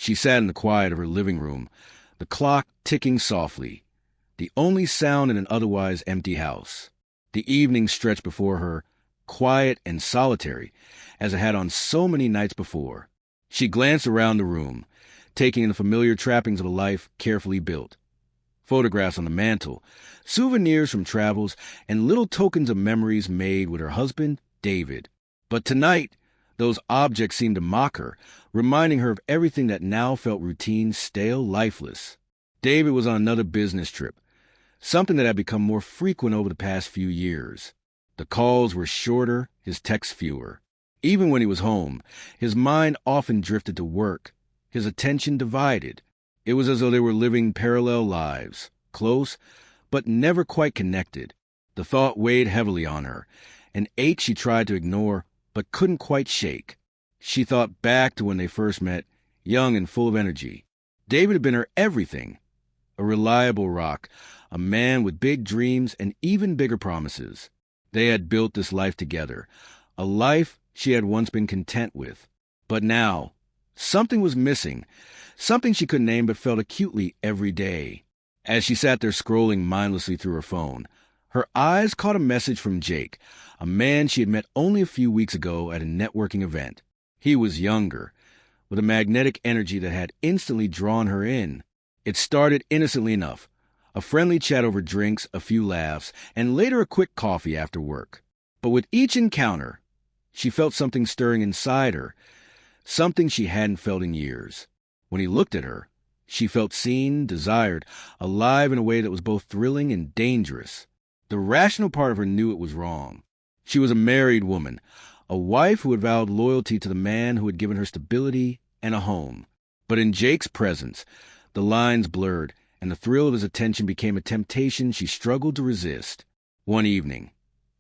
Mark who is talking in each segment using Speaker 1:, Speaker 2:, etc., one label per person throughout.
Speaker 1: She sat in the quiet of her living room, the clock ticking softly, the only sound in an otherwise empty house. The evening stretched before her, quiet and solitary, as it had on so many nights before. She glanced around the room, taking in the familiar trappings of a life carefully built. Photographs on the mantel, souvenirs from travels, and little tokens of memories made with her husband, David. But tonight, those objects seemed to mock her, reminding her of everything that now felt routine, stale, lifeless. David was on another business trip, something that had become more frequent over the past few years. The calls were shorter, his texts fewer. Even when he was home, his mind often drifted to work, his attention divided. It was as though they were living parallel lives, close, but never quite connected. The thought weighed heavily on her, an ache she tried to ignore, but couldn't quite shake. She thought back to when they first met, young and full of energy. David had been her everything, a reliable rock, a man with big dreams and even bigger promises. They had built this life together, a life she had once been content with. But now, something was missing, something she couldn't name but felt acutely every day. As she sat there scrolling mindlessly through her phone, her eyes caught a message from Jake, a man she had met only a few weeks ago at a networking event. He was younger, with a magnetic energy that had instantly drawn her in. It started innocently enough, a friendly chat over drinks, a few laughs, and later a quick coffee after work. But with each encounter, she felt something stirring inside her, something she hadn't felt in years. When he looked at her, she felt seen, desired, alive in a way that was both thrilling and dangerous. The rational part of her knew it was wrong. She was a married woman, a wife who had vowed loyalty to the man who had given her stability and a home. But in Jake's presence, the lines blurred, and the thrill of his attention became a temptation she struggled to resist. One evening,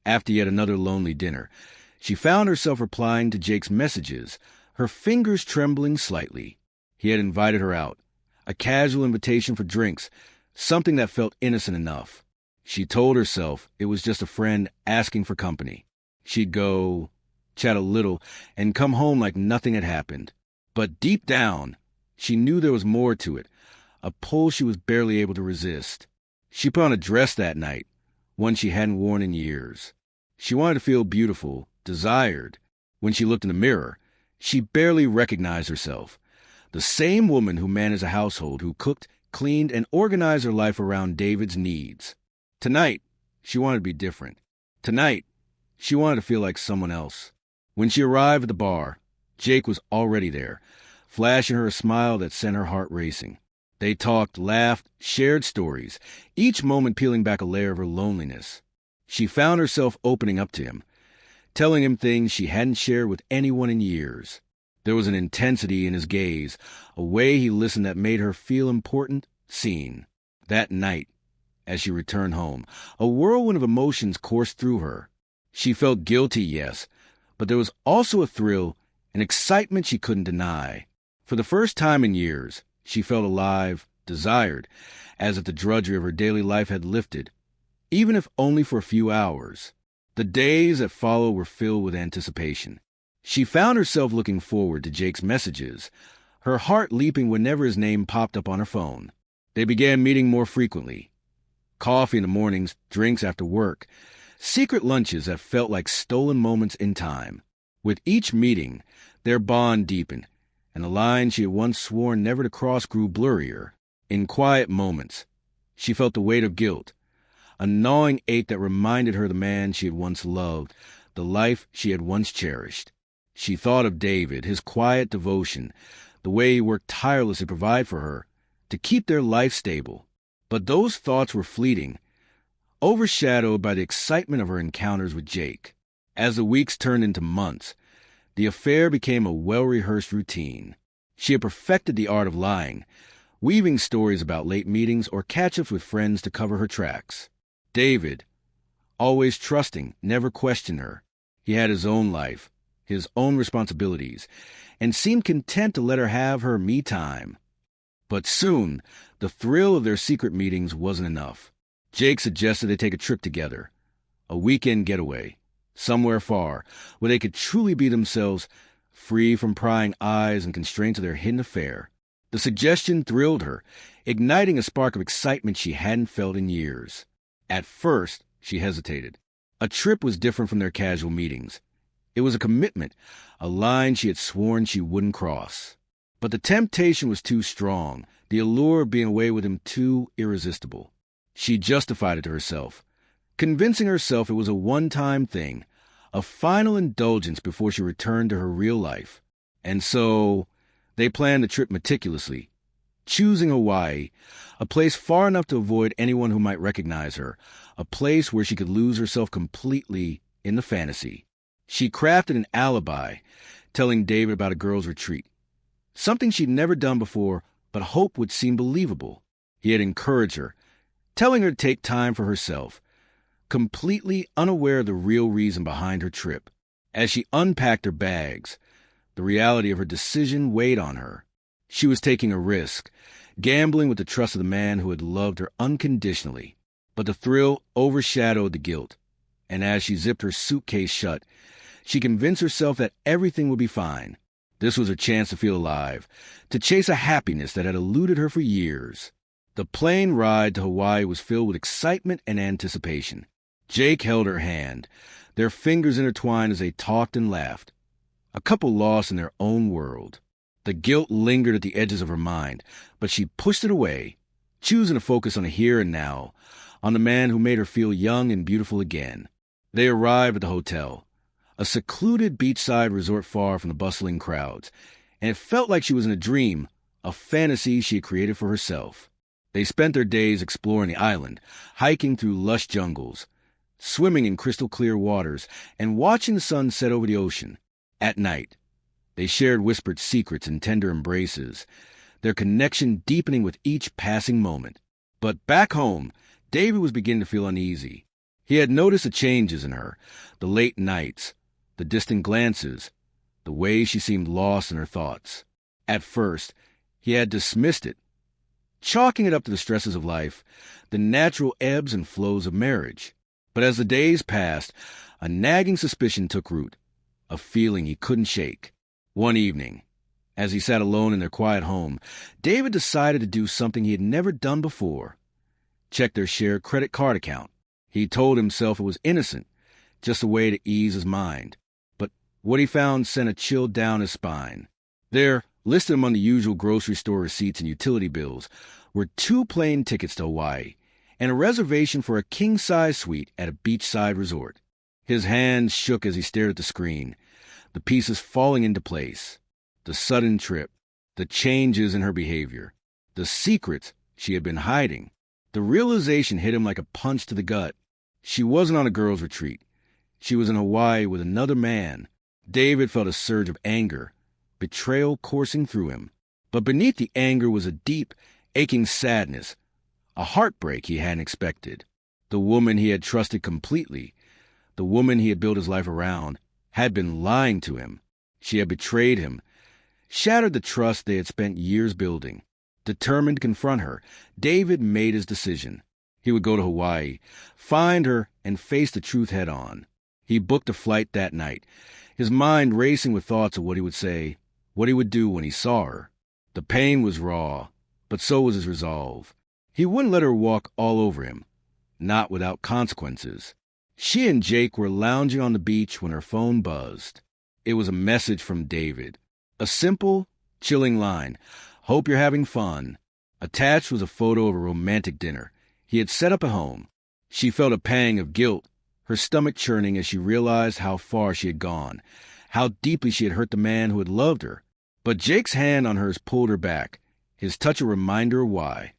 Speaker 1: after yet another lonely dinner, she found herself replying to Jake's messages, her fingers trembling slightly. He had invited her out, a casual invitation for drinks, something that felt innocent enough. She told herself it was just a friend asking for company. She'd go, chat a little, and come home like nothing had happened. But deep down, she knew there was more to it, a pull she was barely able to resist. She put on a dress that night, one she hadn't worn in years. She wanted to feel beautiful, desired. When she looked in the mirror, she barely recognized herself. The same woman who managed a household, who cooked, cleaned, and organized her life around David's needs. Tonight, she wanted to be different. Tonight, she wanted to feel like someone else. When she arrived at the bar, Jake was already there, flashing her a smile that sent her heart racing. They talked, laughed, shared stories, each moment peeling back a layer of her loneliness. She found herself opening up to him, telling him things she hadn't shared with anyone in years. There was an intensity in his gaze, a way he listened that made her feel important, seen. That night, as she returned home, a whirlwind of emotions coursed through her. She felt guilty, yes, but there was also a thrill, an excitement she couldn't deny. For the first time in years, she felt alive, desired, as if the drudgery of her daily life had lifted, even if only for a few hours. The days that followed were filled with anticipation. She found herself looking forward to Jake's messages, her heart leaping whenever his name popped up on her phone. They began meeting more frequently. Coffee in the mornings, drinks after work, secret lunches that felt like stolen moments in time. With each meeting, their bond deepened, and the line she had once sworn never to cross grew blurrier. In quiet moments, she felt the weight of guilt, a gnawing ache that reminded her of the man she had once loved, the life she had once cherished. She thought of David, his quiet devotion, the way he worked tirelessly to provide for her, to keep their life stable. But those thoughts were fleeting, overshadowed by the excitement of her encounters with Jake. As the weeks turned into months, the affair became a well-rehearsed routine. She had perfected the art of lying, weaving stories about late meetings or catch-ups with friends to cover her tracks. David, always trusting, never questioned her. He had his own life, his own responsibilities, and seemed content to let her have her me time. But soon, the thrill of their secret meetings wasn't enough. Jake suggested they take a trip together, a weekend getaway, somewhere far, where they could truly be themselves, free from prying eyes and constraints of their hidden affair. The suggestion thrilled her, igniting a spark of excitement she hadn't felt in years. At first, she hesitated. A trip was different from their casual meetings. It was a commitment, a line she had sworn she wouldn't cross. But the temptation was too strong, the allure of being away with him too irresistible. She justified it to herself, convincing herself it was a one-time thing, a final indulgence before she returned to her real life. And so they planned the trip meticulously, choosing Hawaii, a place far enough to avoid anyone who might recognize her, a place where she could lose herself completely in the fantasy. She crafted an alibi, telling David about a girls' retreat, something she'd never done before but hoped would seem believable. He had encouraged her, telling her to take time for herself, completely unaware of the real reason behind her trip. As she unpacked her bags, the reality of her decision weighed on her. She was taking a risk, gambling with the trust of the man who had loved her unconditionally. But the thrill overshadowed the guilt, and as she zipped her suitcase shut, she convinced herself that everything would be fine. This was her chance to feel alive, to chase a happiness that had eluded her for years. The plane ride to Hawaii was filled with excitement and anticipation. Jake held her hand, their fingers intertwined as they talked and laughed, a couple lost in their own world. The guilt lingered at the edges of her mind, but she pushed it away, choosing to focus on the here and now, on the man who made her feel young and beautiful again. They arrived at the hotel, a secluded beachside resort far from the bustling crowds, and it felt like she was in a dream, a fantasy she had created for herself. They spent their days exploring the island, hiking through lush jungles, swimming in crystal-clear waters, and watching the sun set over the ocean. At night, they shared whispered secrets and tender embraces, their connection deepening with each passing moment. But back home, David was beginning to feel uneasy. He had noticed the changes in her, the late nights, the distant glances, the way she seemed lost in her thoughts. At first, he had dismissed it, chalking it up to the stresses of life, the natural ebbs and flows of marriage. But as the days passed, a nagging suspicion took root, a feeling he couldn't shake. One evening, as he sat alone in their quiet home, David decided to do something he had never done before. Check their shared credit card account. He told himself it was innocent, just a way to ease his mind. But what he found sent a chill down his spine. There, listed among the usual grocery store receipts and utility bills, were 2 plane tickets to Hawaii and a reservation for a king-size suite at a beachside resort. His hands shook as he stared at the screen, the pieces falling into place. The sudden trip, the changes in her behavior, the secrets she had been hiding. The realization hit him like a punch to the gut. She wasn't on a girls' retreat. She was in Hawaii with another man. David felt a surge of anger, betrayal coursing through him. But beneath the anger was a deep, aching sadness, a heartbreak he hadn't expected. The woman he had trusted completely, the woman he had built his life around, had been lying to him. She had betrayed him, shattered the trust they had spent years building. Determined to confront her, David made his decision. He would go to Hawaii, find her, and face the truth head-on. He booked a flight that night, his mind racing with thoughts of what he would say, what he would do when he saw her. The pain was raw, but so was his resolve. He wouldn't let her walk all over him, not without consequences. She and Jake were lounging on the beach when her phone buzzed. It was a message from David. A simple, chilling line. "Hope you're having fun." Attached was a photo of a romantic dinner he had set up at home. She felt a pang of guilt, her stomach churning as she realized how far she had gone, how deeply she had hurt the man who had loved her. But Jake's hand on hers pulled her back, his touch a reminder of why.